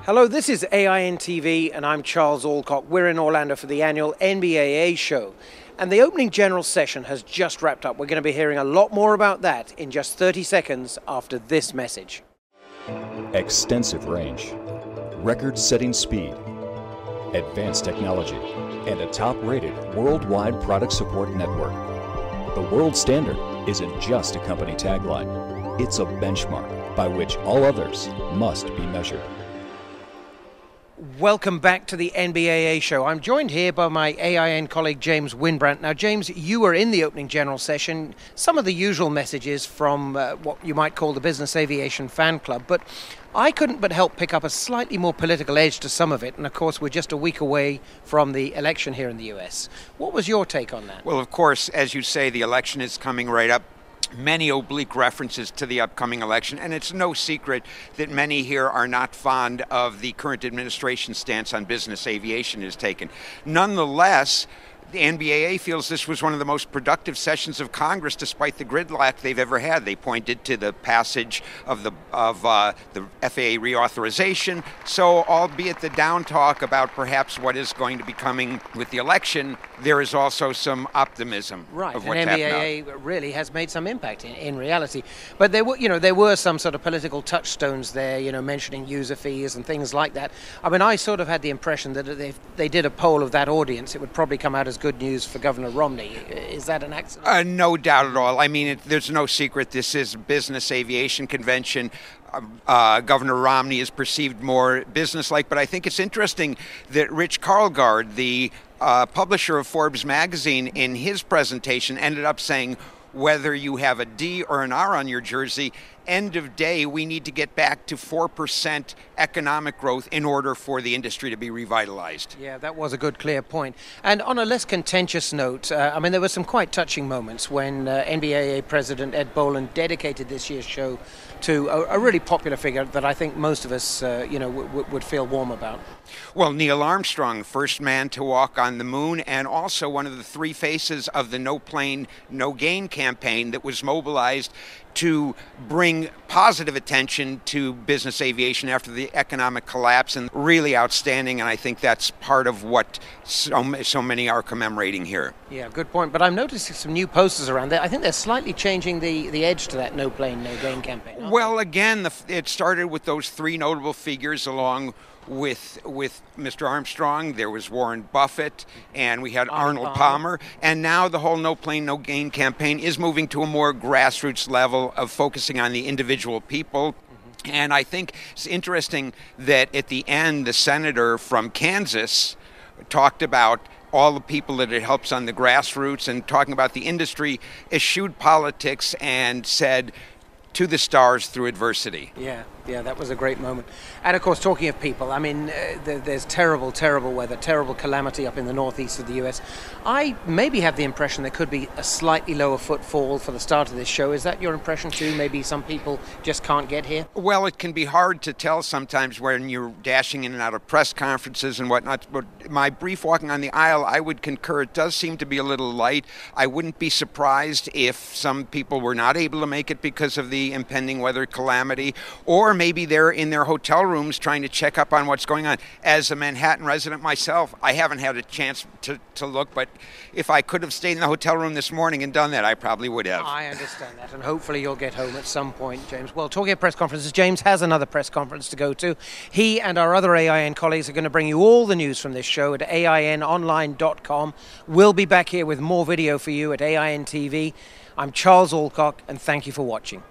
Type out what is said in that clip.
Hello, this is AIN TV and I'm Charles Alcock. We're in Orlando for the annual NBAA show. And the opening general session has just wrapped up. We're going to be hearing a lot more about that in just 30 seconds after this message. Extensive range, record-setting speed, advanced technology, and a top-rated worldwide product support network. The world standard isn't just a company tagline. It's a benchmark by which all others must be measured. Welcome back to the NBAA show. I'm joined here by my AIN colleague James Wynbrandt. Now, James, you were in the opening general session. Some of the usual messages from what you might call the Business Aviation Fan Club, but I couldn't but help pick up a slightly more political edge to some of it. And of course, we're just a week away from the election here in the US. What was your take on that? Well, of course, as you say, the election is coming right up. Many oblique references to the upcoming election, and it's no secret that many here are not fond of the current administration's stance on business aviation is taken. Nonetheless, the NBAA feels this was one of the most productive sessions of Congress despite the gridlock they've ever had. They pointed to the passage of the FAA reauthorization. So, albeit the down talk about perhaps what is going to be coming with the election, there is also some optimism of what's happening. And NBAA really has made some impact in reality. But there were some sort of political touchstones there, mentioning user fees and things like that. I mean, I sort of had the impression that if they did a poll of that audience, it would probably come out as good news for Governor Romney. Is that an accident? No doubt at all. I mean, there's no secret this is a business aviation convention. Governor Romney is perceived more businesslike, but I think it's interesting that Rich Karlgaard, the publisher of Forbes magazine, in his presentation ended up saying, whether you have a D or an R on your jersey, end of day, we need to get back to 4% economic growth in order for the industry to be revitalized. Yeah, that was a good, clear point. And on a less contentious note, there were some quite touching moments when NBAA President Ed Boland dedicated this year's show to a really popular figure that I think most of us, would feel warm about. Well, Neil Armstrong, first man to walk on the moon, and also one of the three faces of the No Plane, No Gain campaign that was mobilized to bring positive attention to business aviation after the economic collapse, and really outstanding, and I think that's part of what so many are commemorating here. Yeah, good point. But I'm noticing some new posters around there. I think they're slightly changing the edge to that No Plane, No Gain campaign. Well, again, it started with those three notable figures along with Mr. Armstrong. There was Warren Buffett, and we had Arnold Palmer. And now the whole No Plane, No Gain campaign is moving to a more grassroots level of focusing on the individual people. And I think it's interesting that at the end, the senator from Kansas talked about all the people that it helps on the grassroots, and talking about the industry, eschewed politics and said, to the stars through adversity. Yeah, that was a great moment. And of course, talking of people, I mean, there's terrible weather, terrible calamity up in the northeast of the US. I maybe have the impression there could be a slightly lower footfall for the start of this show. Is that your impression too? Maybe some people just can't get here? Well, it can be hard to tell sometimes when you're dashing in and out of press conferences and whatnot. But my brief walking on the aisle, I would concur. It does seem to be a little light. I wouldn't be surprised if some people were not able to make it because of the impending weather calamity, or maybe they're in their hotel rooms trying to check up on what's going on. As a Manhattan resident myself, I haven't had a chance to look, but if I could have stayed in the hotel room this morning and done that, I probably would have. I understand that, and hopefully you'll get home at some point, James. Well, talking of press conferences, James has another press conference to go to. He and our other AIN colleagues are going to bring you all the news from this show at ainonline.com. We'll be back here with more video for you at AIN TV. I'm Charles Alcock, and thank you for watching.